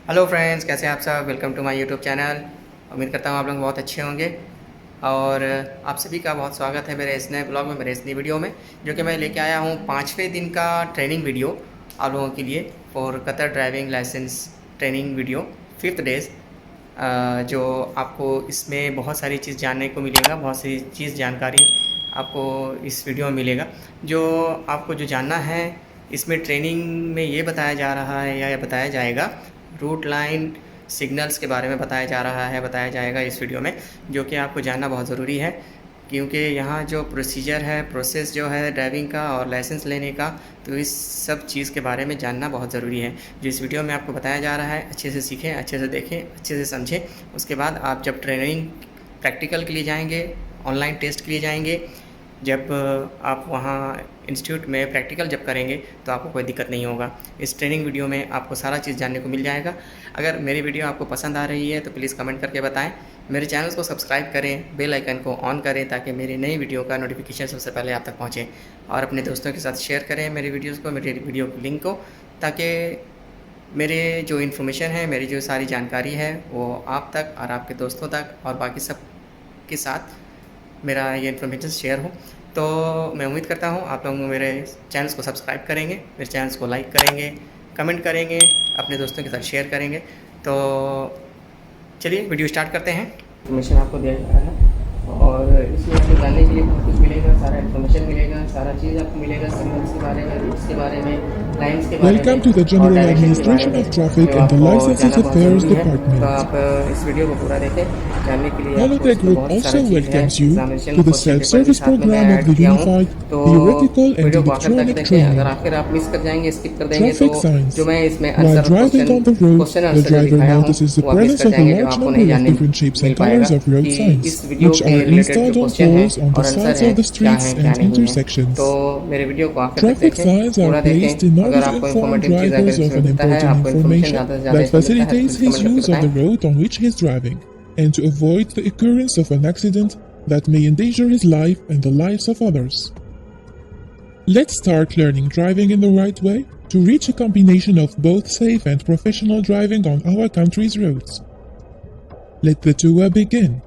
Hello friends, कैसे हैं आप सब। Welcome to my YouTube channel. उम्मीद करता हूँ आप लोग बहुत अच्छे होंगे और आप सभी का बहुत स्वागत है मेरे इस नए ब्लॉग में, मेरे इस नई वीडियो में, जो कि मैं लेके आया हूँ 5वें दिन का ट्रेनिंग वीडियो आप लोगों के लिए for Qatar driving licence training video 5th days. जो आपको इसमें बहुत सारी चीज़ जानने को मिलेगा, बहुत सी चीज़ जानकारी आपको इस वीडियो में मिलेगा। जो आपको जो जानना है इसमें ट्रेनिंग में ये बताया जा रहा है या बताया जाएगा, रूट लाइन सिग्नल्स के बारे में बताया जा रहा है, बताया जाएगा इस वीडियो में, जो कि आपको जानना बहुत ज़रूरी है। क्योंकि यहाँ जो प्रोसीजर है, प्रोसेस जो है ड्राइविंग का और लाइसेंस लेने का, तो इस सब चीज़ के बारे में जानना बहुत ज़रूरी है। जो इस वीडियो में आपको बताया जा रहा है, अच्छे से सीखें, अच्छे से देखें, अच्छे से समझें। उसके बाद आप जब ट्रेनिंग प्रैक्टिकल के लिए जाएंगे, ऑनलाइन टेस्ट के लिए जाएंगे, जब आप वहाँ इंस्टीट्यूट में प्रैक्टिकल जब करेंगे तो आपको कोई दिक्कत नहीं होगा। इस ट्रेनिंग वीडियो में आपको सारा चीज़ जानने को मिल जाएगा। अगर मेरी वीडियो आपको पसंद आ रही है तो प्लीज़ कमेंट करके बताएं। मेरे चैनल को सब्सक्राइब करें, बेल आइकन को ऑन करें ताकि मेरी नई वीडियो का नोटिफिकेशन सबसे पहले आप तक पहुँचे, और अपने दोस्तों के साथ शेयर करें मेरी वीडियोज़ को, मेरी वीडियो की लिंक को, ताकि मेरे जो इन्फॉर्मेशन है, मेरी जो सारी जानकारी है वो आप तक और आपके दोस्तों तक और बाकी सब के साथ मेरा ये इन्फॉर्मेशन शेयर हो। तो मैं उम्मीद करता हूँ आप लोग मेरे चैनल्स को सब्सक्राइब करेंगे, मेरे चैनल्स को लाइक करेंगे, कमेंट करेंगे, अपने दोस्तों के साथ शेयर करेंगे। तो चलिए वीडियो स्टार्ट करते हैं। इन्फॉर्मेशन आपको दिया जा रहा है और इसमें आपको जानने के लिए बहुत कुछ मिलेगा, सारा इन्फॉर्मेशन मिलेगा, सारा चीज़ आपको मिलेगा, सिग्नल्स के बारे में, रूट्स के बारे में, लाइन्स के बारे में, Welcome to the और General डायरेक्शन के बारे Administration में, of Traffic जो and the आपको Licenses जानना बहुत Affairs ज़रूरी है। तो Department. आप इस वीडियो को पूरा देखें, जानने के लिए आपको Holotech इसमें Group बहुत also सारी चीज़ है। welcomes you examination to the question paper भी self-service साथ में मैं program of ऐड the किया हूँ। Unified तो Theoretical and वीडियो को आखिर तक Electronic देखें। अगर Training. आखिर आप मिस कर जाएंगे, स्किप कर देंगे, तो Traffic signs. जो मैं इसमें While answer driving on the road, question the answer जो driver दिखाया हूँ notices the वो आप मिस presence कर of a जाएंगे, जो large आपको number नहीं of जानने different shapes मिल and पाएगा colors of road कि signs, इस वीडियो which के are रिलेटेड जो installed on क्वेश्चन है poles on और the आंसर sides है of the क्या streets है क्या and नहीं है। तो intersections. मेरे वीडियो को आखिर तक Traffic देखें, signs are पूरा placed in देखें। order अगर to आपको inform इन्फॉर्मेटिव चीज़ अगर drivers of इसमें an मिलता है, important आपको इन्फॉर्मेशन information ज़्यादा से ज़्यादा that इसमें मिलता है, तो facilitates प्लीज़ his कमेंट करके use of बताएं। the road on which he is driving, and to avoid the occurrence of an accident that may endanger his life and the lives of others. Let's start learning driving in the right way to reach a combination of both safe and professional driving on our country's roads. Let the tour begin.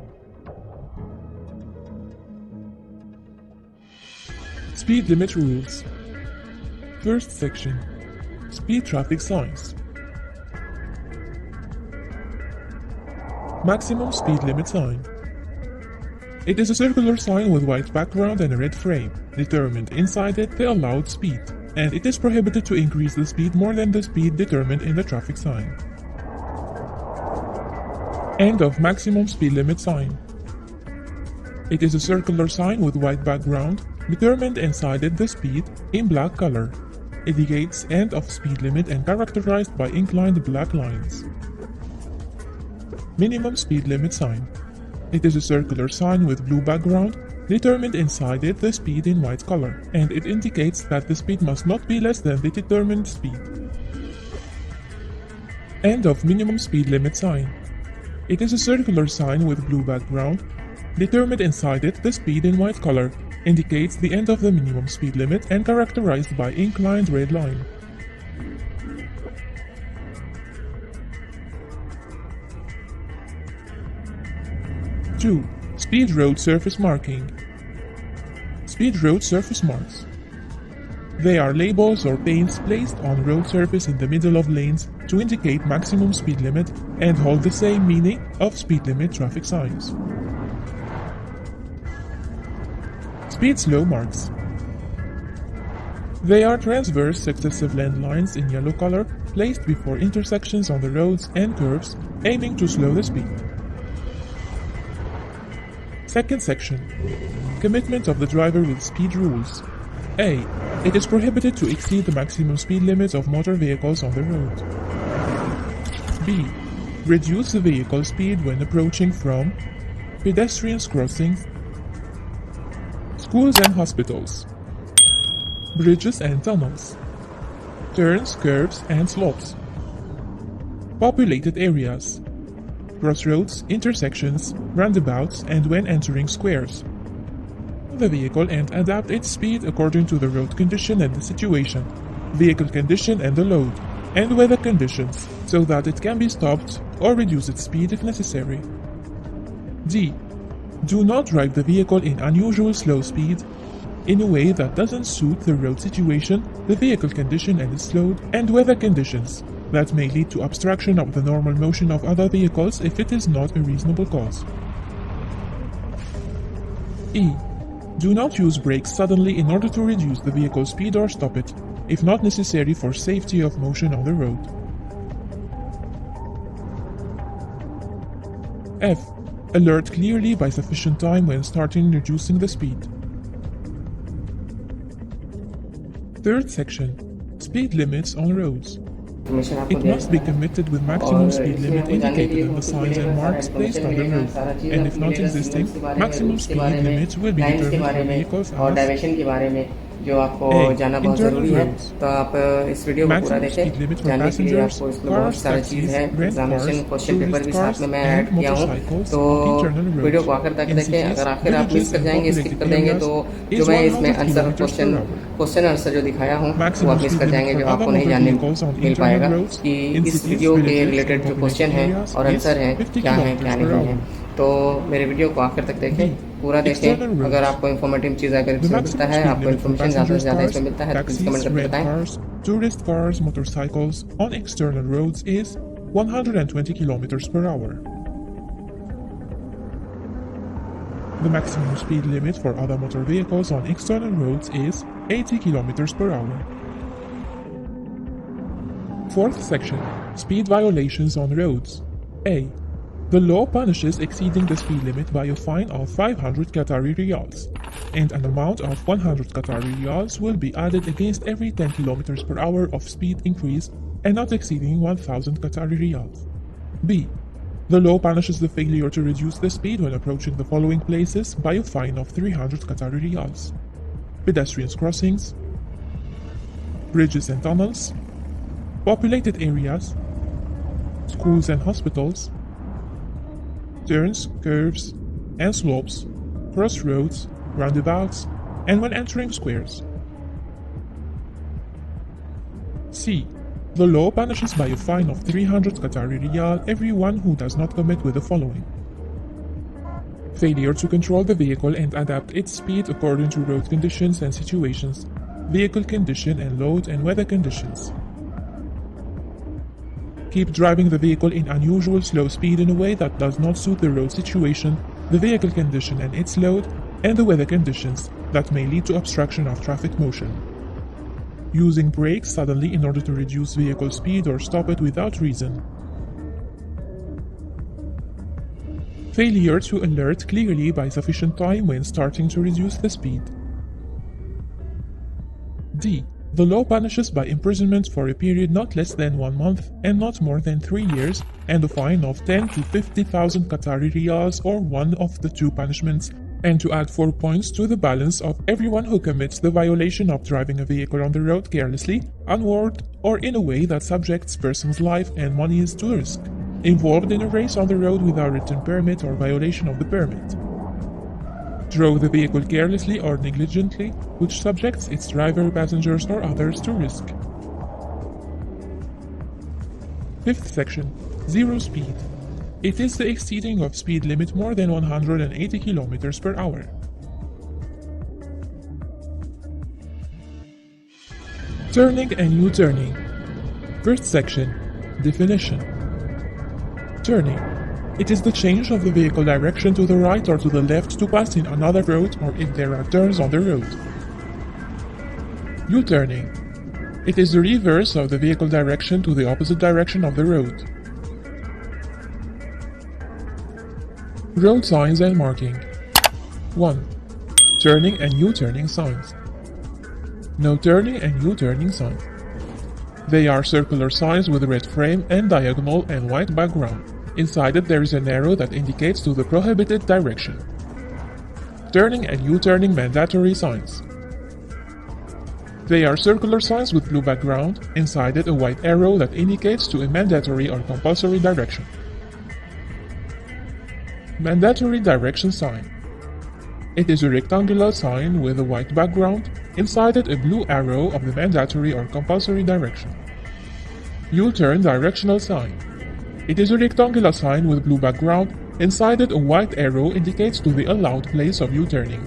Speed limit rules. First section. Speed traffic signs. Maximum speed limit sign. It is a circular sign with white background and a red frame, determined inside it the allowed speed, and it is prohibited to increase the speed more than the speed determined in the traffic sign. End of maximum speed limit sign. It is a circular sign with white background, determined inside it the speed in black color. Indicates end of speed limit and characterized by inclined black lines. Minimum speed limit sign. It is a circular sign with blue background, determined inside it the speed in white color, and it indicates that the speed must not be less than the determined speed. End of minimum speed limit sign. It is a circular sign with blue background, determined inside it the speed in white color, indicates the end of the minimum speed limit and characterized by inclined red line. Two. Speed road surface marking. Speed road surface marks. They are labels or paints placed on road surface in the middle of lanes to indicate maximum speed limit and hold the same meaning of speed limit traffic signs. Speed slow marks. They are transverse successive land lines in yellow color placed before intersections on the roads and curves, aiming to slow the speed. Second section. Commitment of the driver with speed rules. A. It is prohibited to exceed the maximum speed limit of motor vehicles on the road. B. Reduce the vehicle speed when approaching from pedestrians crossings, schools and hospitals, bridges and tunnels, turns, curves and slopes, populated areas, crossroads, intersections, roundabouts, and when entering squares. The vehicle and adapt its speed according to the road condition and the situation, vehicle condition and the load. and weather conditions so that it can be stopped or reduce its speed if necessary. D. Do not drive the vehicle in unusual slow speed in a way that doesn't suit the road situation, the vehicle condition and its load, and weather conditions that may lead to obstruction of the normal motion of other vehicles if it is not a reasonable cause. E. Do not use brakes suddenly in order to reduce the vehicle's speed or stop it, if not necessary for safety of motion on the road. F. Alert clearly by sufficient time when starting reducing the speed. Third section. Speed limits on roads. It must be committed with maximum speed limit indicated in the signs and marks placed on the road, and if not existing, maximum speed limit will be determined for vehicles as जो आपको जानना बहुत ज़रूरी है, तो आप इस video को पूरा देखें। जानने के लिए आपको इसमें बहुत सारी चीज़ है, एग्जामिनेशन क्वेश्चन पेपर भी साथ में मैं ऐड किया हूँ, तो वीडियो को आखिर तक देखें। अगर आखिर आप मिस कर जाएंगे, स्किप कर देंगे, तो जो मैं इसमें आंसर क्वेश्चन आंसर जो दिखाया हूँ वो आप मिस कर जाएंगे, जो आपको नहीं जानने मिल पाएगा कि इस वीडियो के रिलेटेड जो क्वेश्चन है और आंसर है क्या है क्या नहीं है। तो मेरे वीडियो को आखिर तक देखें, पूरा देखें। अगर आपको इन्फॉर्मेटिव चीज़ अगर इसमें मिलता है, आपको इन्फॉर्मेशन ज़्यादा से ज़्यादा इसमें मिलता है, तो प्लीज़ कमेंट करके बताएं। Tourist cars, motorcycles on external roads is 120 km per hour. The maximum speed limit for other motor vehicles on external roads is 80 km per hour. Fourth section. Speed violations on roads. A. The law punishes exceeding the speed limit by a fine of 500 Qatari riyals, and an amount of 100 Qatari riyals will be added against every 10 km per hour of speed increase and not exceeding 1000 Qatari riyals. B. The law punishes the failure to reduce the speed when approaching the following places by a fine of 300 Qatari riyals: pedestrian crossings, bridges and tunnels, populated areas, schools and hospitals, turns, curves, and slopes, crossroads, roundabouts, and when entering squares. C. The law punishes by a fine of 300 Qatari riyal everyone who does not commit with the following: failure to control the vehicle and adapt its speed according to road conditions and situations, vehicle condition and load and weather conditions. Keep driving the vehicle in unusual slow speed in a way that does not suit the road situation, the vehicle condition and its load, and the weather conditions that may lead to obstruction of traffic motion. Using brakes suddenly in order to reduce vehicle speed or stop it without reason. Failure to alert clearly by sufficient time when starting to reduce the speed. D. The law punishes by imprisonment for a period not less than 1 month and not more than 3 years, and a fine of 10 to 50,000 Qatari riyals or one of the two punishments, and to add 4 points to the balance of everyone who commits the violation of driving a vehicle on the road carelessly, unwarned, or in a way that subjects person's life and money to risk, involved in a race on the road without written permit or violation of the permit. Drove the vehicle carelessly or negligently, which subjects its driver, passengers, or others to risk. Fifth section. Zero speed. It is the exceeding of speed limit more than 180 km per hour. Turning and U-turning. First section. Definition. Turning. It is the change of the vehicle direction to the right or to the left to pass in another road or if there are turns on the road. U-turning. It is the reverse of the vehicle direction to the opposite direction of the road. Road signs and marking. 1. Turning and U-turning signs. No turning and U-turning signs. They are circular signs with red frame and diagonal and white background. Inside it there is an arrow that indicates to the prohibited direction. Turning and U-turning mandatory signs. They are circular signs with blue background, inside it a white arrow that indicates to a mandatory or compulsory direction. Mandatory direction sign. It is a rectangular sign with a white background, inside it a blue arrow of the mandatory or compulsory direction. U-turn directional sign. It is a rectangular sign with blue background. Inside it, a white arrow indicates to the allowed place of U-turning.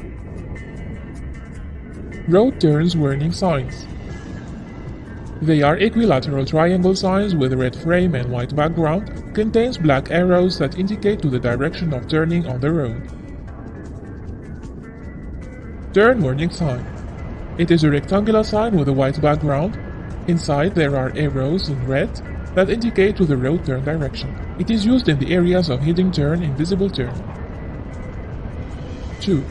Road turns warning signs. They are equilateral triangle signs with red frame and white background, contains black arrows that indicate to the direction of turning on the road. Turn warning sign. It is a rectangular sign with a white background. Inside there are arrows in red that indicate to the road turn direction. It is used in the areas of hidden turn and visible turn. 2.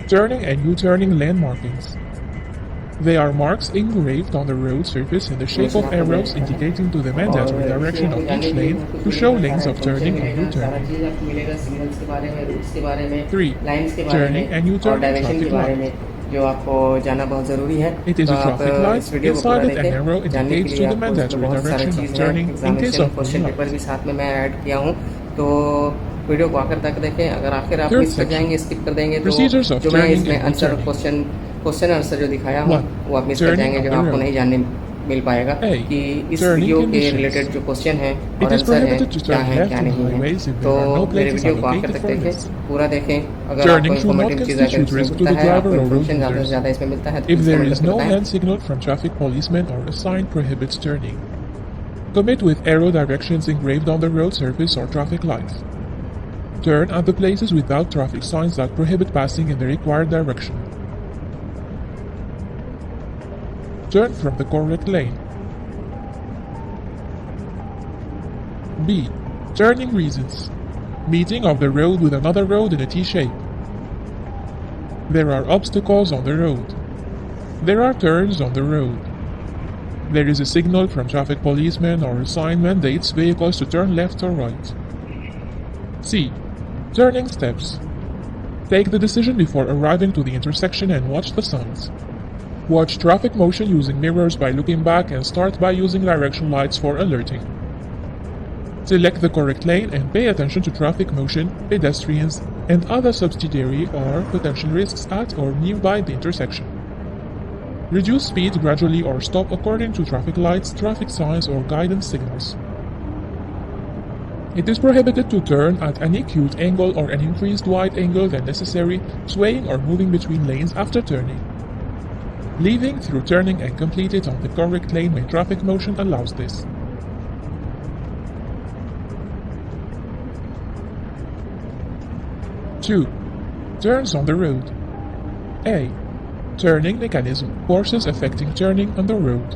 Turning and U-turning lane markings. They are marks engraved on the road surface in the shape of arrows indicating to the mandatory direction of each lane to show lanes of turning and U-turning. 3. Turning and U-turning traffic light. जो आपको जानना बहुत ज़रूरी है। It is तो a traffic आप light. इस video को पूरा Inside it, an देखें। arrow जानने के indicates लिए to the आपको इसमें mandatory बहुत सारी direction of चीज़ें हैं। turning in case examination of question green paper light. भी साथ में मैं ऐड किया हूँ, तो वीडियो को आखिर तक देखें। अगर आखिर आप Third मिस कर section. जाएंगे, स्किप कर देंगे, तो Procedures of जो मैं turning इसमें and answer U-turning. Question answer जो दिखाया हूँ 1. वो आप मिस कर Turning जाएंगे, on जो the आपको road. नहीं जानने मिल पाएगा A. कि इस Turning वीडियो के conditions. रिलेटेड जो क्वेश्चन है It और is आंसर है prohibited to क्या turn है left क्या on नहीं है। highways if तो there are no मेरे places वीडियो को आखिर allocated तक for देखें, this. पूरा देखें। अगर आपको Turning should not इन्फॉर्मेटिव चीज़ अगर constitute इसमें risk to मिलता the है, driver आपको or road इन्फॉर्मेशन ज़्यादा से users. ज़्यादा इसमें मिलता है, तो If please there comment is करके no बताएं। hand signal from traffic policemen or a sign prohibits turning. Commit with arrow directions engraved on the road surface or traffic lights. Turn at the places without traffic signs that prohibit passing in the required direction. Turn from the correct lane. B. Turning reasons. Meeting of the road with another road in a T-shape. There are obstacles on the road. There are turns on the road. There is a signal from traffic policemen or a sign mandates vehicles to turn left or right. C. Turning steps. Take the decision before arriving to the intersection and watch the signs. Watch traffic motion using mirrors by looking back and start by using direction lights for alerting. Select the correct lane and pay attention to traffic motion, pedestrians, and other subsidiary or potential risks at or nearby the intersection. Reduce speed gradually or stop according to traffic lights, traffic signs, or guidance signals. It is prohibited to turn at an acute angle or an increased wide angle than necessary, swaying or moving between lanes after turning. Leaving through turning and complete it on the correct lane when traffic motion allows this. Two. Turns on the road. A. Turning mechanism. Forces affecting turning on the road.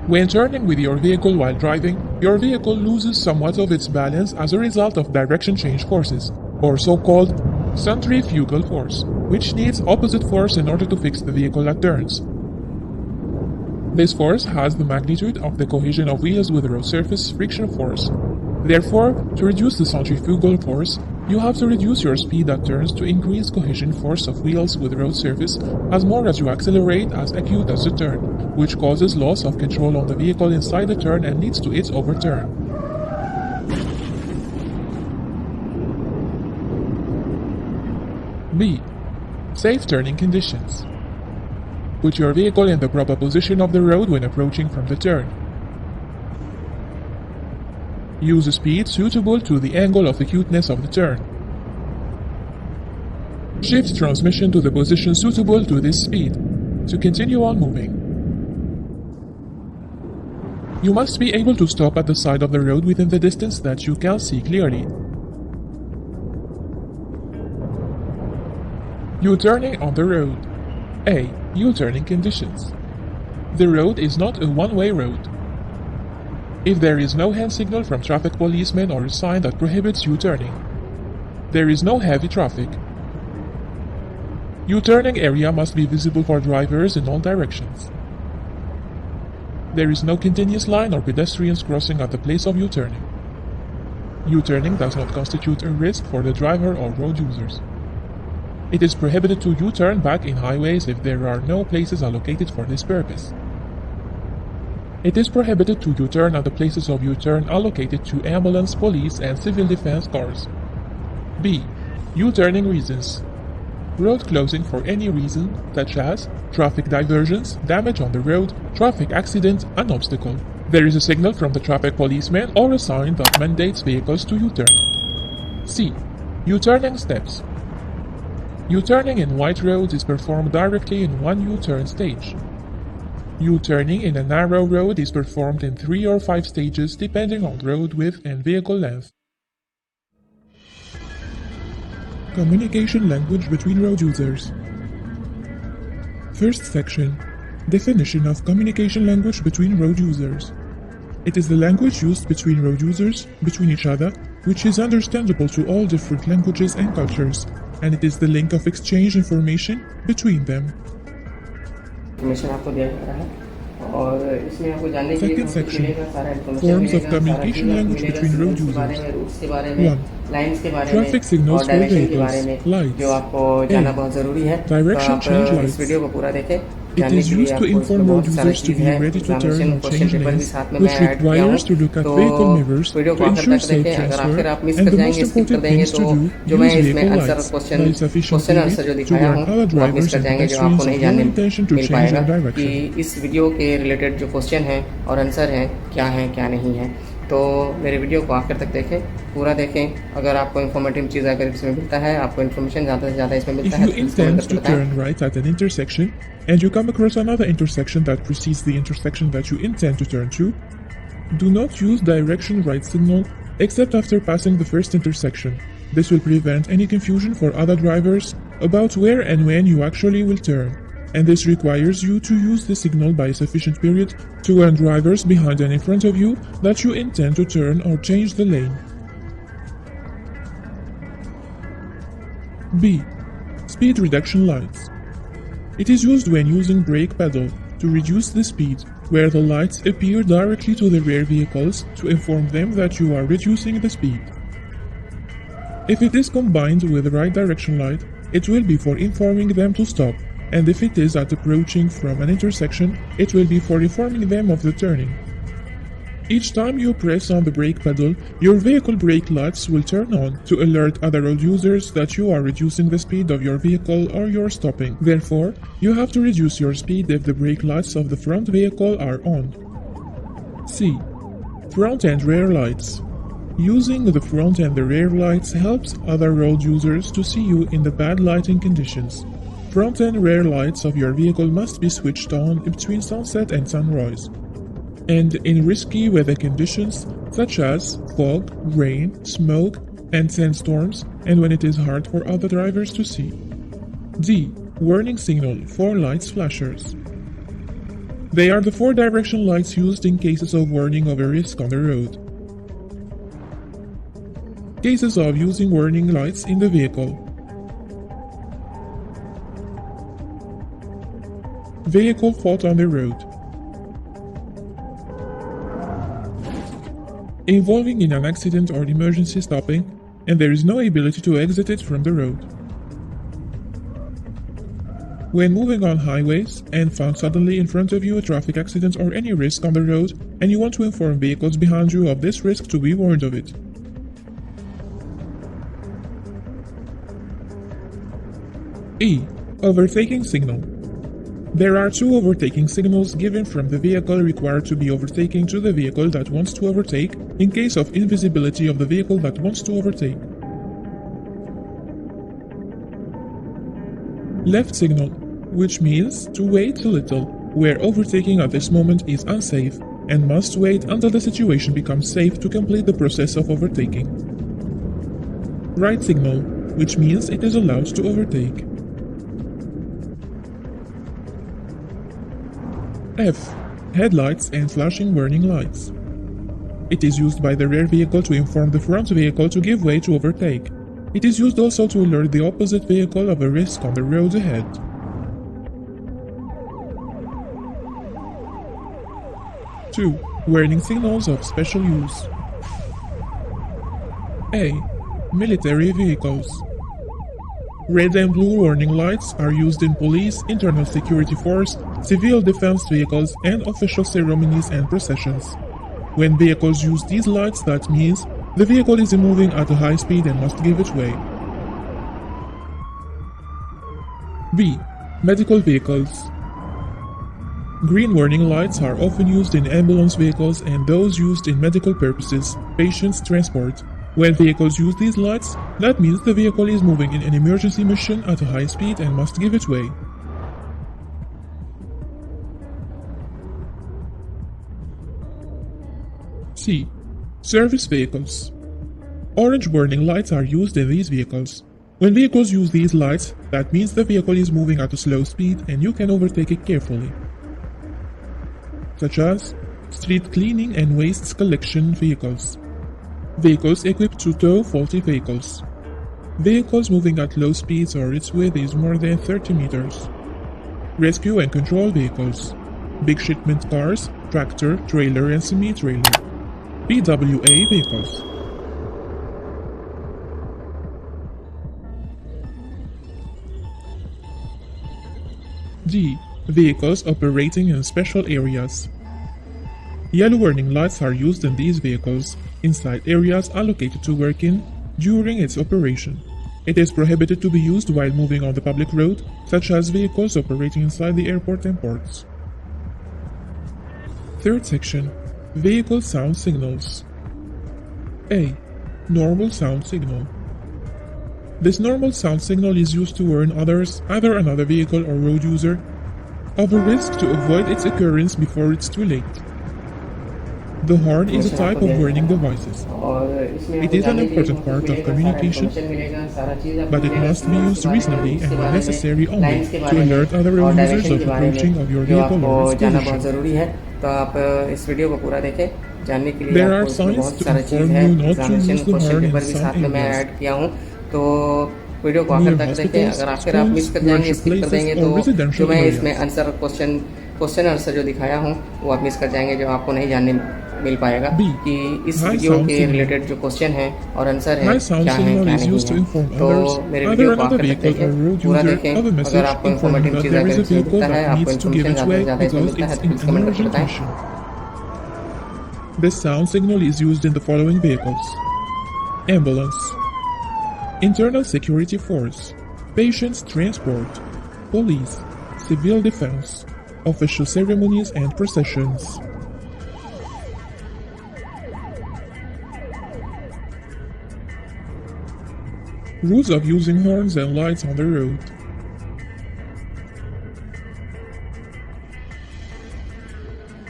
When turning with your vehicle while driving, your vehicle loses somewhat of its balance as a result of direction change forces, or so-called centrifugal force, which needs opposite force in order to fix the vehicle at turns. This force has the magnitude of the cohesion of wheels with road surface friction force. Therefore, to reduce the centrifugal force, you have to reduce your speed at turns to increase cohesion force of wheels with road surface as more as you accelerate as acute as the turn, which causes loss of control on the vehicle inside the turn and leads to its overturn. B. Safe turning conditions. Put your vehicle in the proper position of the road when approaching from the turn. Use a speed suitable to the angle of acuteness of the turn. Shift transmission to the position suitable to this speed to continue on moving. You must be able to stop at the side of the road within the distance that you can see clearly. U-turning on the road. A. U-turning conditions. The road is not a one-way road. If there is no hand signal from traffic policemen or a sign that prohibits U-turning, there is no heavy traffic. U-turning area must be visible for drivers in all directions. There is no continuous line or pedestrians crossing at the place of U-turning. U-turning does not constitute a risk for the driver or road users. It is prohibited to U-turn back in highways if there are no places allocated for this purpose. It is prohibited to U-turn at the places of U-turn allocated to ambulance, police, and civil defense cars. B. U-turning reasons. road closing for any reason, such as traffic diversions, damage on the road, traffic accident, an obstacle. There is a signal from the traffic policeman or a sign that mandates vehicles to U-turn. C. U-turning steps. U-turning in white roads is performed directly in one U-turn stage. U-turning in a narrow road is performed in 3 or 5 stages depending on road width and vehicle length. Communication language between road users. First section. Definition of communication language between road users. It is the language used between road users, between each other, which is understandable to all different languages and cultures, and it is the link of exchange information between them. Second section. Forms of communication language between road users. 1. Traffic signals for vehicles. Lights. A. Direction change lights. It is used to inform road users to be ready to turn or change lanes, which requires to look at vehicle mirrors to ensure safe transfer, and the most important thing is to use vehicle lights by sufficient period to warn other drivers and pedestrians of no intention to change their direction. इस video के related जो question हैं और answer हैं क्या नहीं है, तो मेरे वीडियो को आखिर तक देखें, पूरा देखें। अगर आपको इन्फॉर्मेटिव चीज़ अगर इसमें मिलता है, आपको इन्फॉर्मेशन ज़्यादा से ज़्यादा इसमें मिलता है। If you intend to turn right at an intersection and you come across another intersection that precedes the intersection that you intend to turn to, do not use direction right signal except after passing the first intersection. This will prevent any confusion for other drivers about where and when you actually will turn, and this requires you to use the signal by a sufficient period to warn drivers behind and in front of you that you intend to turn or change the lane. B. Speed reduction lights. It is used when using brake pedal to reduce the speed, where the lights appear directly to the rear vehicles to inform them that you are reducing the speed. If it is combined with the right direction light, it will be for informing them to stop, and if it is at approaching from an intersection, it will be for informing them of the turning. Each time you press on the brake pedal, your vehicle brake lights will turn on to alert other road users that you are reducing the speed of your vehicle or you're stopping. Therefore, you have to reduce your speed if the brake lights of the front vehicle are on. C. Front and rear lights. Using the front and the rear lights helps other road users to see you in the bad lighting conditions. Front and rear lights of your vehicle must be switched on between sunset and sunrise, and in risky weather conditions such as fog, rain, smoke, and sandstorms, and when it is hard for other drivers to see. D. Warning signal for lights flashers. They are the 4 direction lights used in cases of warning of a risk on the road. Cases of using warning lights in the vehicle. Vehicle fault on the road. Involving in an accident or emergency stopping, and there is no ability to exit it from the road. When moving on highways and found suddenly in front of you a traffic accident or any risk on the road, and you want to inform vehicles behind you of this risk to be warned of it. E. Overtaking signal. There are 2 overtaking signals given from the vehicle required to be overtaking to the vehicle that wants to overtake in case of invisibility of the vehicle that wants to overtake. Left signal, which means to wait a little, where overtaking at this moment is unsafe and must wait until the situation becomes safe to complete the process of overtaking. Right signal, which means it is allowed to overtake. F. Headlights and flashing warning lights. It is used by the rear vehicle to inform the front vehicle to give way to overtake. It is used also to alert the opposite vehicle of a risk on the road ahead. Two. Warning signals of special use. A. Military vehicles. Red and blue warning lights are used in police, internal security force, civil defense vehicles, and official ceremonies and processions. When vehicles use these lights, that means the vehicle is moving at a high speed and must give it way. B. Medical vehicles. Green warning lights are often used in ambulance vehicles and those used in medical purposes, patients transport. When vehicles use these lights, that means the vehicle is moving in an emergency mission at a high speed and must give it way. C. Service vehicles. Orange warning lights are used in these vehicles. When vehicles use these lights, that means the vehicle is moving at a slow speed and you can overtake it carefully. Such as street cleaning and waste collection vehicles. Vehicles equipped to tow faulty vehicles. Vehicles moving at low speeds or its width is more than 30 meters. Rescue and control vehicles. Big shipment cars, tractor, trailer and semi-trailer. PWA vehicles. D. Vehicles operating in special areas. Yellow warning lights are used in these vehicles inside areas allocated to work in during its operation. It is prohibited to be used while moving on the public road, such as vehicles operating inside the airport and ports. Third section. Vehicle sound signals. A. Normal sound signal. This normal sound signal is used to warn others, either another vehicle or road user, of a risk to avoid its occurrence before it's too late. The horn is a type of warning devices. It is an important part of communication, but it must be used reasonably and when necessary only to alert other road users of approaching of your vehicle or its position. There are signs to inform you not to use the horn in some areas. Video को आखिर तक देखें. अगर आखिर आप miss कर जाएंगे, skip कर देंगे, तो जो मैं इसमें आंसर क्वेश्चन आंसर जो दिखाया हूँ वो आप मिस कर जाएंगे, जो आपको नहीं जानने मिल पाएगा कि इस वीडियो के रिलेटेड जो क्वेश्चन है और आंसर है क्या है क्या नहीं है. तो मेरे वीडियो को आखिर तक देखें, पूरा देखें. अगर आपको इन्फॉर्मेटिव चीज़ अगर इसमें दिखता है, आपको इन्फॉर्मेशन ज़्यादा इसमें मिलता है, तो प्लीज़ कमेंट करके बताएं. This sound signal is used in the following vehicles: ambulance, internal security force, patients transport, police, civil defense, official ceremonies and processions. Rules of using horns and lights on the road.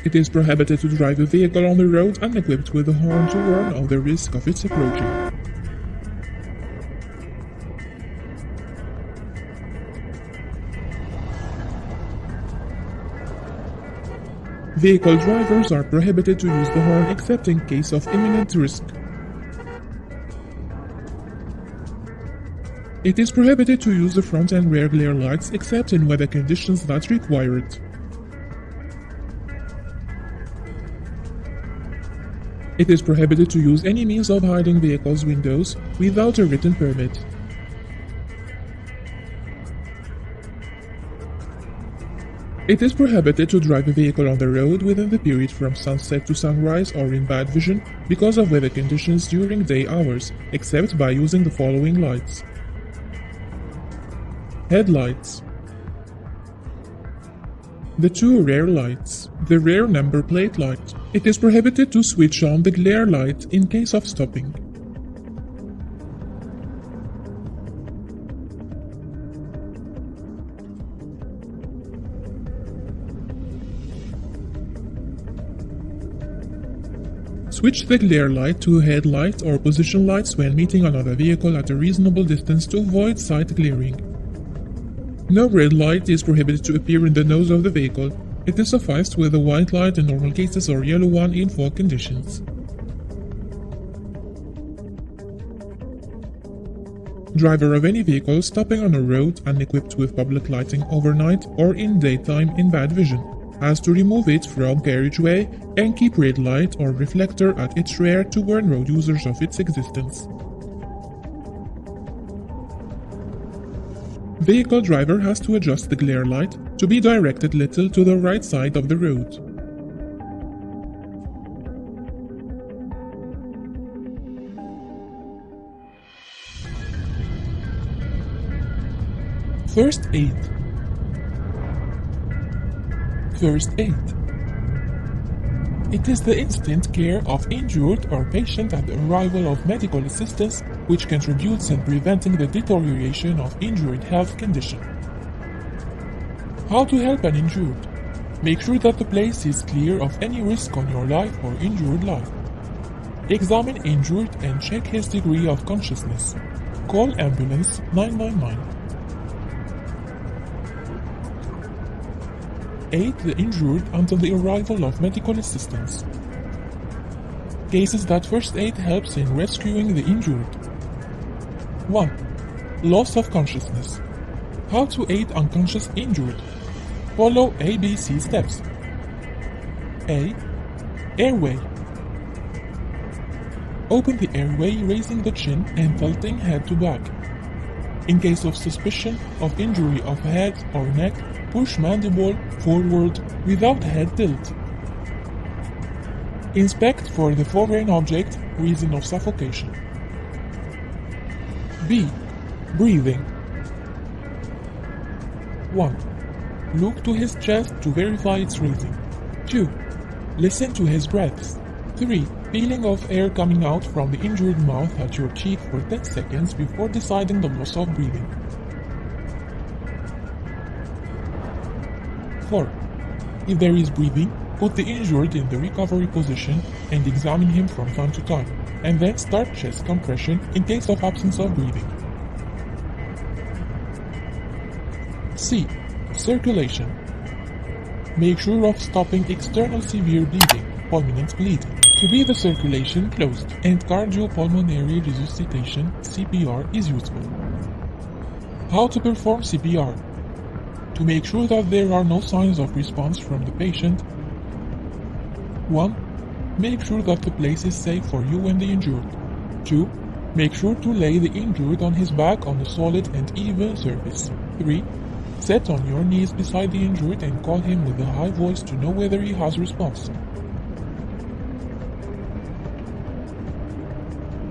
It is prohibited to drive a vehicle on the road unequipped with a horn to warn of the risk of its approaching. Vehicle drivers are prohibited to use the horn except in case of imminent risk. It is prohibited to use the front and rear glare lights except in weather conditions that require it. It is prohibited to use any means of hiding vehicles' windows without a written permit. It is prohibited to drive a vehicle on the road within the period from sunset to sunrise or in bad vision because of weather conditions during day hours, except by using the following lights. Headlights. The two rear lights. The rear number plate light. It is prohibited to switch on the glare light in case of stopping. Switch the glare light to headlight or position lights when meeting another vehicle at a reasonable distance to avoid sight glaring. No red light is prohibited to appear in the nose of the vehicle. It is sufficed with a white light in normal cases or yellow one in fog conditions. Driver of any vehicle stopping on a road unequipped with public lighting overnight or in daytime in bad vision has to remove it from carriageway and keep red light or reflector at its rear to warn road users of its existence. Vehicle driver has to adjust the glare light to be directed little to the right side of the road. First aid. First aid. It is the instant care of injured or patient at the arrival of medical assistance which contributes in preventing the deterioration of injured health condition. How to help an injured? Make sure that the place is clear of any risk on your life or injured life. Examine injured and check his degree of consciousness. Call ambulance 999. Aid the injured until the arrival of medical assistance. Cases that first aid helps in rescuing the injured. 1. Loss of consciousness. How to aid unconscious injured. Follow ABC steps. A. Airway. Open the airway raising the chin and tilting head to back. In case of suspicion of injury of head or neck, push mandible forward without head tilt. Inspect for the foreign object, reason of suffocation. B. Breathing. 1. Look to his chest to verify its raising. 2. Listen to his breaths. 3. Feeling of air coming out from the injured mouth at your cheek for 10 seconds before deciding the loss of breathing. 4. If there is breathing, put the injured in the recovery position and examine him from time to time, and then start chest compression in case of absence of breathing. C. Circulation. Make sure of stopping external severe bleeding, pulmonary bleeding, to be the circulation closed, and cardiopulmonary resuscitation (CPR) is useful. How to perform CPR? To make sure that there are no signs of response from the patient. 1. Make sure that the place is safe for you and the injured. 2. Make sure to lay the injured on his back on a solid and even surface. 3. Sit on your knees beside the injured and call him with a high voice to know whether he has response.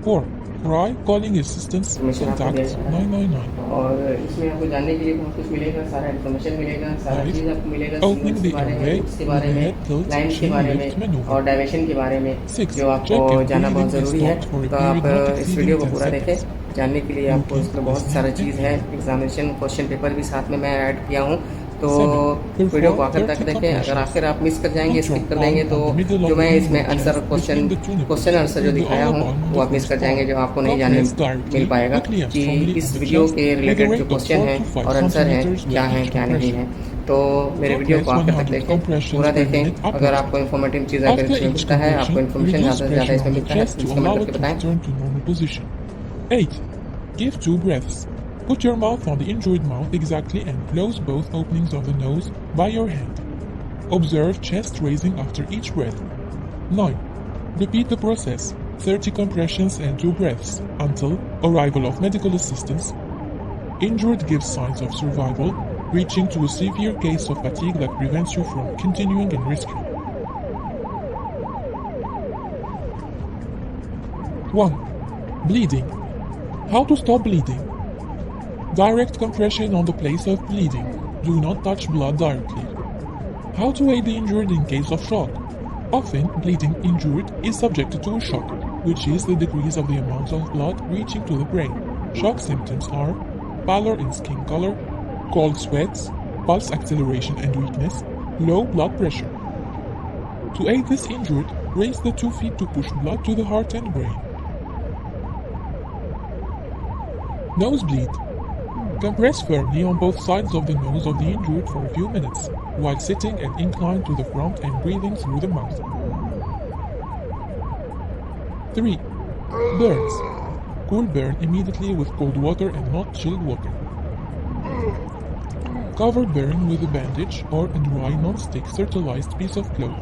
4. Cry calling assistance, contact 999. और इसमें आपको जानने के लिए बहुत कुछ मिलेगा, सारा इन्फॉर्मेशन मिलेगा, सारा चीज़ आपको मिलेगा, Opening the airway, के बारे में, लाइन्स के बारे में और डायमेंशन के बारे में, 6. जो आपको जानना बहुत ज़रूरी है। तो आप इस वीडियो को पूरा देखें। जानने के लिए आपको इसमें बहुत सारा चीज़ है। एग्जामिनेशन क्वेश्चन पेपर भी साथ में मैं ऐड किया हूँ, तो वीडियो को आखिर तक देखें। अगर आखिर आप मिस कर जाएंगे, स्किप कर देंगे, तो जो मैं इसमें आंसर क्वेश्चन आंसर जो दिखाया हूँ वो आप मिस कर जाएंगे, जो आपको नहीं जानने मिल पाएगा कि इस वीडियो के रिलेटेड जो क्वेश्चन है और आंसर है क्या है क्या नहीं है। तो मेरे वीडियो को आखिर तक देखें, पूरा देखें। अगर आपको इन्फॉर्मेटिव चीज़ अगर इसमें मिलता है, आपको इन्फॉर्मेशन ज़्यादा से ज़्यादा इसमें मिलता है, इसको कमेंट करके बताएं। 8. Give 2 breaths. Put your mouth on the injured mouth exactly and close both openings of the nose by your hand. Observe chest raising after each breath. 9. Repeat the process, 30 compressions and 2 breaths, until arrival of medical assistance. Injured gives signs of survival, reaching to a severe case of fatigue that prevents you from continuing in rescue. 1. Bleeding. How to stop bleeding? Direct compression on the place of bleeding. Do not touch blood directly. How to aid the injured in case of shock? Often, bleeding injured is subjected to a shock, which is the decrease of the amount of blood reaching to the brain. Shock symptoms are pallor in skin color, cold sweats, pulse acceleration and weakness, low blood pressure. To aid this injured, raise the 2 feet to push blood to the heart and brain. Nosebleed. Compress firmly on both sides of the nose of the injured for a few minutes, while sitting and inclined to the front and breathing through the mouth. 3. Burns. Cool burn immediately with cold water and not chilled water. Cover burn with a bandage or a dry non-stick sterilized piece of cloth.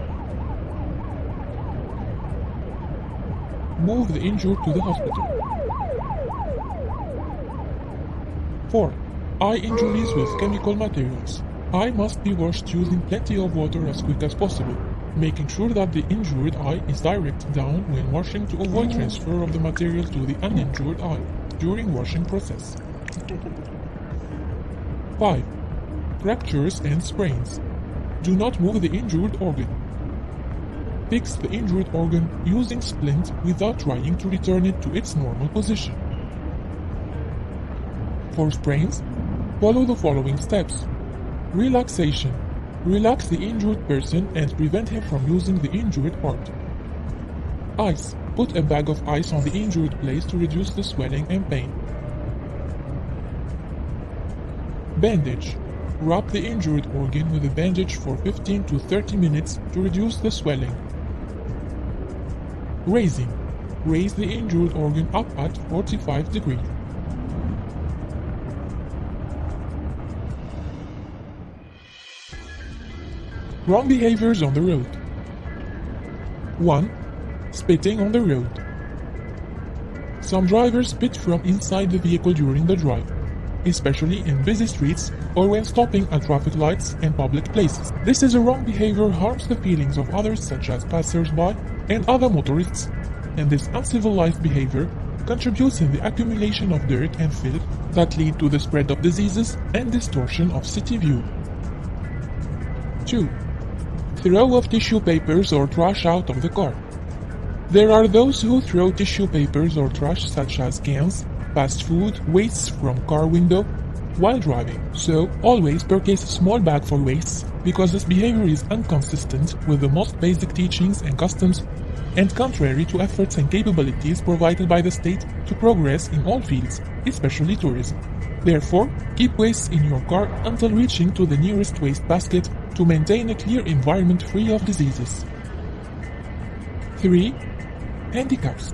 Move the injured to the hospital. 4. Eye injuries with chemical materials. Eye must be washed using plenty of water as quick as possible, making sure that the injured eye is directed down when washing to avoid transfer of the material to the uninjured eye during washing process. 5. Fractures and sprains. Do not move the injured organ. Fix the injured organ using splint without trying to return it to its normal position. For sprains, follow the following steps. Relaxation. Relax the injured person and prevent him from using the injured part. Ice. Put a bag of ice on the injured place to reduce the swelling and pain. Bandage. Wrap the injured organ with a bandage for 15 to 30 minutes to reduce the swelling. Raising. Raise the injured organ up at 45 degrees. Wrong behaviors on the road. 1. Spitting on the road. Some drivers spit from inside the vehicle during the drive, especially in busy streets or when stopping at traffic lights and public places. This is a wrong behavior, harms the feelings of others such as passers-by and other motorists, and this uncivilized behavior contributes in the accumulation of dirt and filth that lead to the spread of diseases and distortion of city view. 2. Throw of tissue papers or trash out of the car. There are those who throw tissue papers or trash such as cans, fast food, wastes from car window while driving. So, always purchase a small bag for wastes because this behavior is inconsistent with the most basic teachings and customs and contrary to efforts and capabilities provided by the state to progress in all fields, especially tourism. Therefore, keep wastes in your car until reaching to the nearest waste basket to maintain a clear environment free of diseases. 3. Handicaps.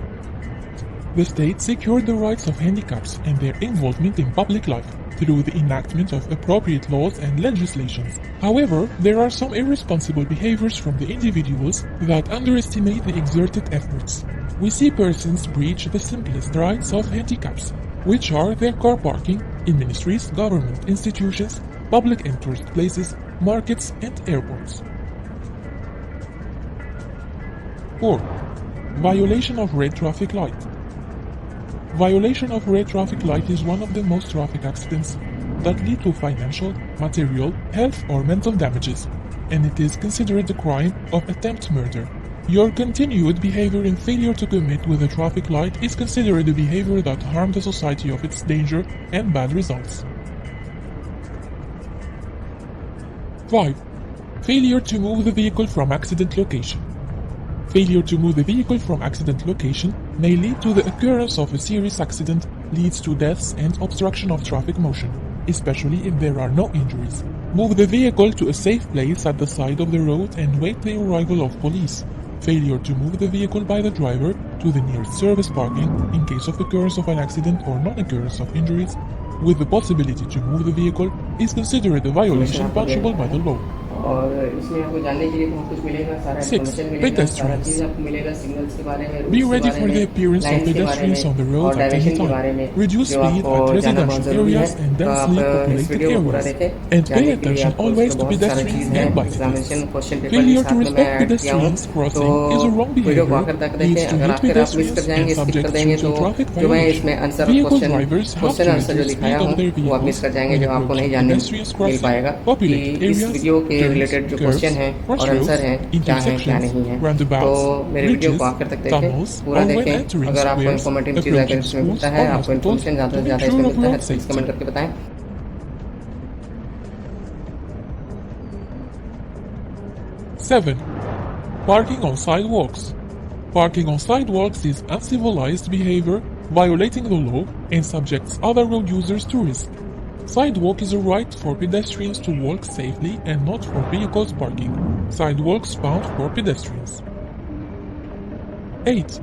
The state secured the rights of handicaps and their involvement in public life through the enactment of appropriate laws and legislations. However, there are some irresponsible behaviors from the individuals that underestimate the exerted efforts. We see persons breach the simplest rights of handicaps, which are their car parking in ministries, government institutions, public and tourist places, markets, and airports. 4. Violation of red traffic light. Violation of red traffic light is one of the most traffic accidents that lead to financial, material, health or mental damages, and it is considered a crime of attempt murder. Your continued behavior in failure to commit with a traffic light is considered a behavior that harms the society of its danger and bad results. 5. Failure to move the vehicle from accident location. Failure to move the vehicle from accident location may lead to the occurrence of a serious accident, leads to deaths and obstruction of traffic motion, especially if there are no injuries. Move the vehicle to a safe place at the side of the road and wait the arrival of police. Failure to move the vehicle by the driver to the nearest service parking in case of occurrence of an accident or non-occurrence of injuries, with the possibility to move the vehicle, is considered a violation punishable by the law. और इसमें आपको जानने के लिए बहुत कुछ मिलेगा, सारा 6. इन्फॉर्मेशन मिलेगा, सारा Pedestrians. चीज़ आपको मिलेगा, सिग्नल्स के बारे में, Be रूल्स के ready बारे for the में, appearance of लाइन्स के बारे pedestrians on the में road और at any डायरेक्शन के बारे time. में Reduce जो speed आपको at जानना बहुत residential ज़रूरी है। areas and तो आप densely इस populated वीडियो को पूरा areas. देखें, And pay जानने के लिए attention आपको always इसमें to बहुत सारी pedestrians चीज़ है। and bicyclists. Examination question paper Failure के to साथ में मैं respect ऐड किया हूँ, pedestrians तो crossing is a wrong video को behavior, आखिर तक leads देखें। to अगर hit आखिर आप मिस कर pedestrians जाएंगे, and स्किप कर subjects देंगे, you तो to traffic जो मैं violation. इसमें answer Vehicle question drivers have question to answer जो reduce दिखाया speed हूँ of their वो आप मिस vehicles कर जाएंगे, when जो आपको नहीं approaching जानने pedestrians मिल crossing, पाएगा कि populated इस areas, वीडियो के turns, रिलेटेड जो curves, क्वेश्चन है और crossroads, आंसर है क्या intersections, नहीं है। तो roundabouts, मेरे वीडियो को bridges, आखिर तक देखें, tunnels, पूरा or when देखें। entering अगर आपको squares, इन्फॉर्मेटिव चीज़ अगर approaching इसमें schools मिलता or है, आपको hospitals इन्फॉर्मेशन ज़्यादा to से make ज़्यादा इसमें sure of मिलता है, road तो प्लीज़ कमेंट safety. करके बताएं। 7. Parking on sidewalks. Parking on sidewalks is uncivilized behavior, violating the law, and subjects other road users to risk. Sidewalk is a right for pedestrians to walk safely and not for vehicles parking. Sidewalks found for pedestrians. 8.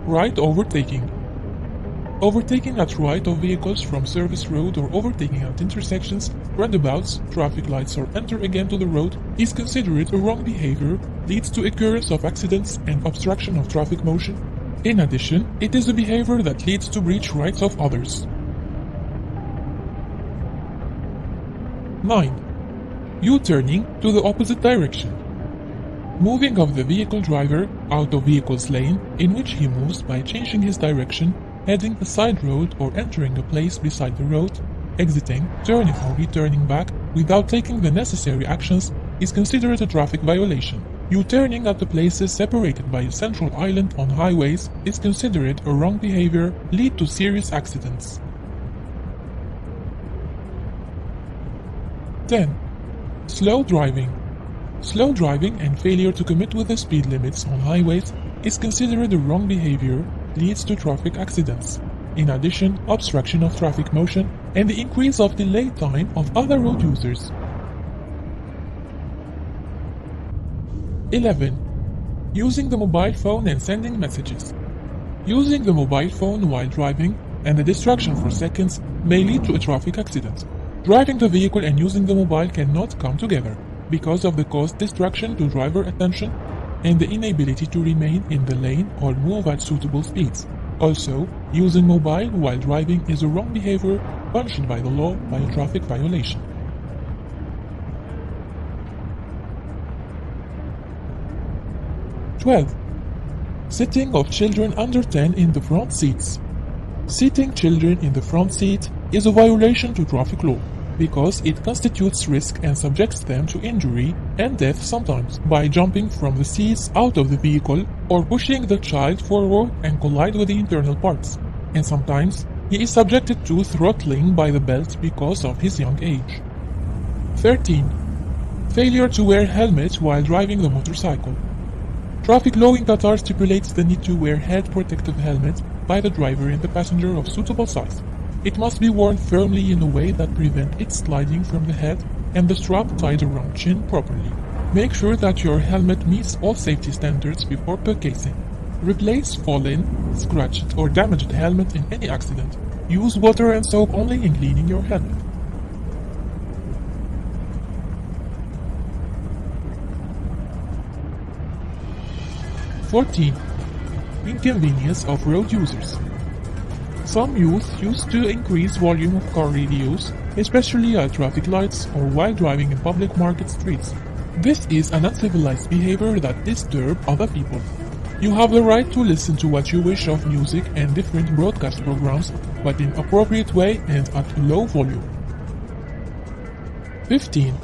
Right overtaking. Overtaking at right of vehicles from service road or overtaking at intersections, roundabouts, traffic lights or enter again to the road is considered a wrong behavior, leads to occurrence of accidents and obstruction of traffic motion. In addition, it is a behavior that leads to breach rights of others. 9. U-turning to the opposite direction. Moving of the vehicle driver out of vehicle's lane in which he moves by changing his direction, heading a side road or entering a place beside the road, Exiting, turning or returning back without taking the necessary actions is considered a traffic violation. U-turning at the places separated by a central island on highways is considered a wrong behavior, lead to serious accidents. 10. Slow driving. Slow driving and failure to commit with the speed limits on highways is considered a wrong behavior, leads to traffic accidents. In addition, obstruction of traffic motion and the increase of delay time of other road users. 11. Using the mobile phone and sending messages. Using the mobile phone while driving and a distraction for seconds may lead to a traffic accident. Driving the vehicle and using the mobile cannot come together because of the caused distraction to driver attention and the inability to remain in the lane or move at suitable speeds. Also, using mobile while driving is a wrong behavior punished by the law by a traffic violation. 12. Sitting of children under 10 in the front seats. Seating children in the front seat is a violation to traffic law because it constitutes risk and subjects them to injury and death sometimes by jumping from the seats out of the vehicle or pushing the child forward and collide with the internal parts. And sometimes he is subjected to throttling by the belt because of his young age. 13. Failure to wear helmet while driving the motorcycle. Traffic law in Qatar stipulates the need to wear head protective helmet by the driver and the passenger of suitable size. It must be worn firmly in a way that prevents it sliding from the head and the strap tied around chin properly. Make sure that your helmet meets all safety standards before purchasing. Replace fallen, scratched or damaged helmet in any accident. Use water and soap only in cleaning your helmet. 14. Inconvenience of road users. Some youth used to increase volume of car radios, especially at traffic lights or while driving in public market streets. This is an uncivilized behavior that disturbs other people. You have the right to listen to what you wish of music and different broadcast programs, but in appropriate way and at low volume. 15.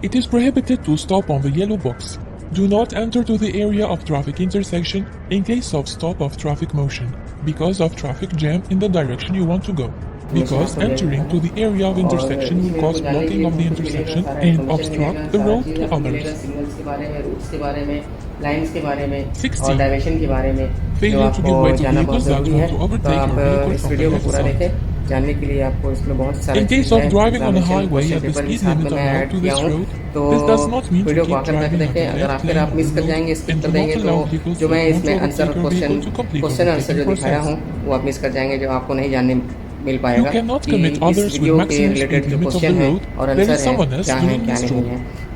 It is prohibited to stop on the yellow box. Do not enter to the area of traffic intersection in case of stop of traffic motion, because of traffic jam in the direction you want to go. Because entering to the area of intersection will cause blocking of the intersection and obstruct the road to others. 16. Failure to give way to vehicles that want to overtake your vehicle from the left side. जानने के लिए आपको इसमें बहुत सारे In case of driving on a highway at the speed limit allowed to this road, this does not mean to keep driving at the left lane of the road and to not allow vehicles that want to overtake your vehicle to complete the overtaking process. वो आप miss कर जाएंगे जो आपको नहीं जानने मिल पाएगा You cannot commit others with maximum speed limit of the road. There is someone else doing this job.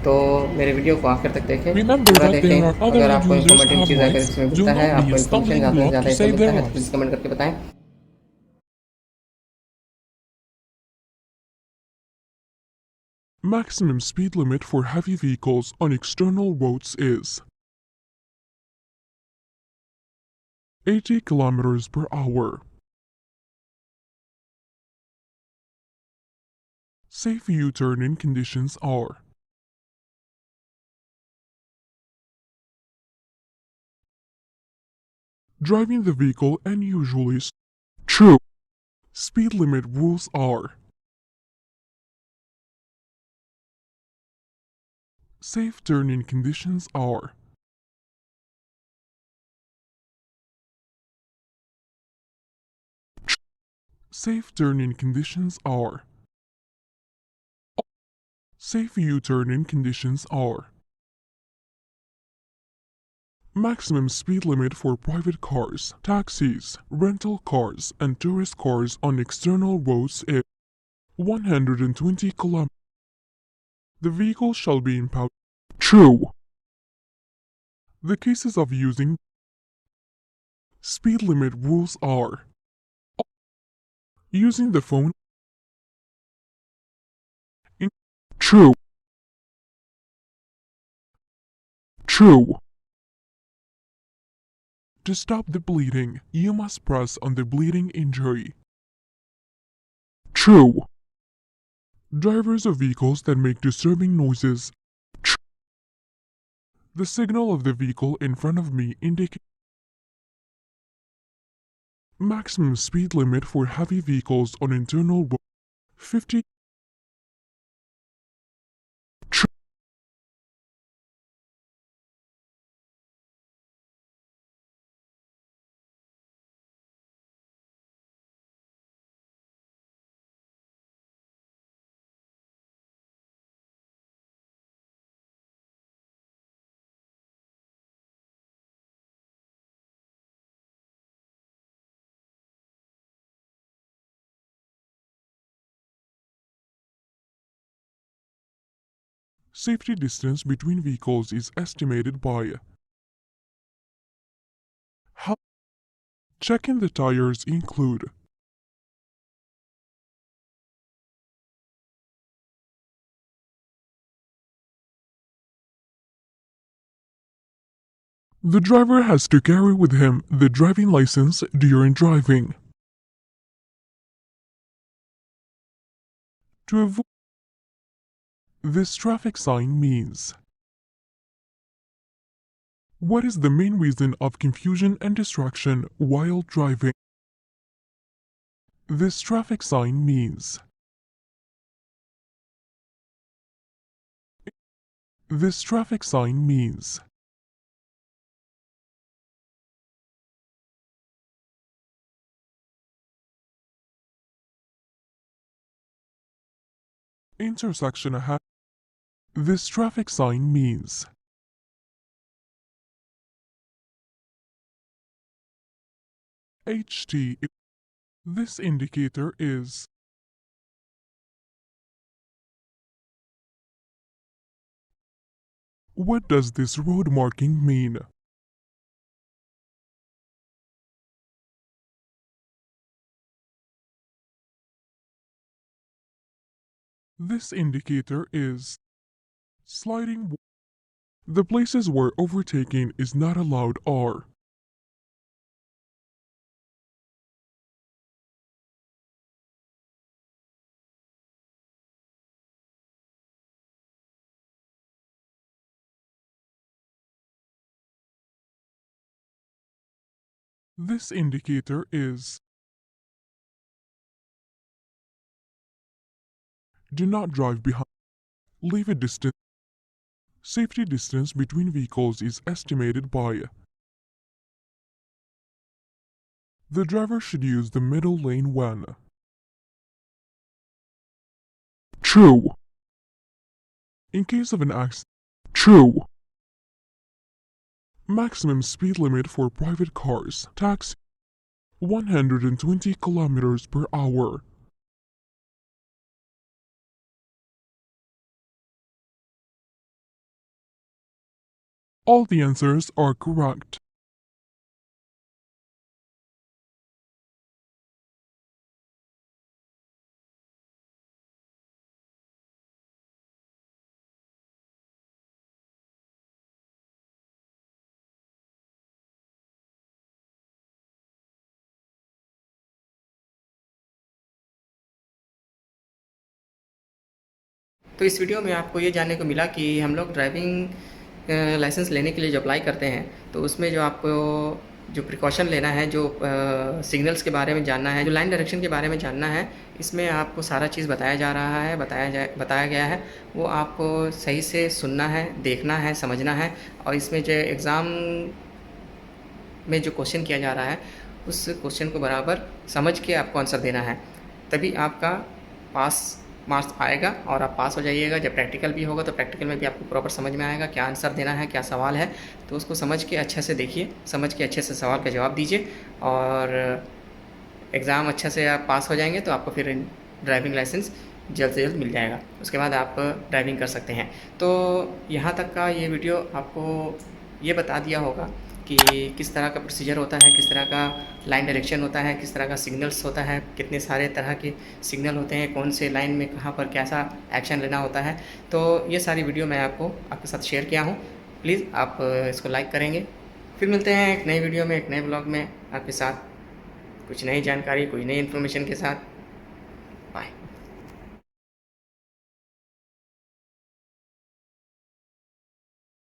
तो मेरे वीडियो को आखिर तक देखें. Remember that there are other अगर आपको users इन्फॉर्मेटिव have चीज़ अगर rights. इसमें Do मिलता है, not आपको be a इन्फॉर्मेशन stumbling ज़्यादा से block ज़्यादा to इसमें save मिलता their है तो lives. प्लीज़ कमेंट करके बताएं. Maximum speed limit for heavy vehicles on external roads is 80 kilometers per hour. Safe U-turning conditions are driving the vehicle and usually true. Speed limit rules are safe turning conditions are safe turning conditions are safe U-turning conditions are maximum speed limit for private cars, taxis, rental cars, and tourist cars on external roads is 120 km. The vehicle shall be impounded. True. The cases of using speed limit rules are using the phone in true. True. To stop the bleeding, you must press on the bleeding injury. True. Drivers of vehicles that make disturbing noises. The signal of the vehicle in front of me indicates maximum speed limit for heavy vehicles on internal road 50. Safety distance between vehicles is estimated by how checking the tires include the driver has to carry with him the driving license during driving. To avoid this traffic sign means. What is the main reason of confusion and distraction while driving? This traffic sign means. This traffic sign means. Intersection ahead. This traffic sign means. HT. This indicator is. What does this road marking mean? This indicator is sliding. The places where overtaking is not allowed are this indicator is do not drive behind. Leave a distance. Safety distance between vehicles is estimated by. The driver should use the middle lane when. True. In case of an accident. True. Maximum speed limit for private cars. Taxi. 120 kilometers per hour. All the answers are correct. तो इस video में आपको ये जानने को मिला कि हम लोग ड्राइविंग लाइसेंस लेने के लिए जो अप्लाई करते हैं तो उसमें जो आपको जो प्रिकॉशन लेना है, जो सिग्नल्स के बारे में जानना है, जो लाइन डायरेक्शन के बारे में जानना है, इसमें आपको सारा चीज़ बताया जा रहा है, बताया गया है। वो आपको सही से सुनना है, देखना है, समझना है और इसमें जो एग्ज़ाम में जो क्वेश्चन किया जा रहा है उस क्वेश्चन को बराबर समझ के आपको आंसर देना है, तभी आपका पास मार्क्स आएगा और आप पास हो जाइएगा। जब प्रैक्टिकल भी होगा तो प्रैक्टिकल में भी आपको प्रॉपर समझ में आएगा क्या आंसर देना है, क्या सवाल है, तो उसको समझ के अच्छे से देखिए, समझ के अच्छे से सवाल का जवाब दीजिए और एग्ज़ाम अच्छे से आप पास हो जाएंगे तो आपको फिर ड्राइविंग लाइसेंस जल्द से जल्द मिल जाएगा। उसके बाद आप ड्राइविंग कर सकते हैं। तो यहाँ तक का ये वीडियो आपको ये बता दिया होगा कि किस तरह का प्रोसीजर होता है, किस तरह का लाइन डायरेक्शन होता है, किस तरह का सिग्नल्स होता है, कितने सारे तरह के सिग्नल होते हैं, कौन से लाइन में कहाँ पर कैसा एक्शन लेना होता है। तो ये सारी वीडियो मैं आपके साथ शेयर किया हूँ। प्लीज़ आप इसको लाइक करेंगे। फिर मिलते हैं एक नई वीडियो में, एक नए ब्लॉग में आपके साथ कुछ नई जानकारी, कोई नई इन्फॉर्मेशन के साथ।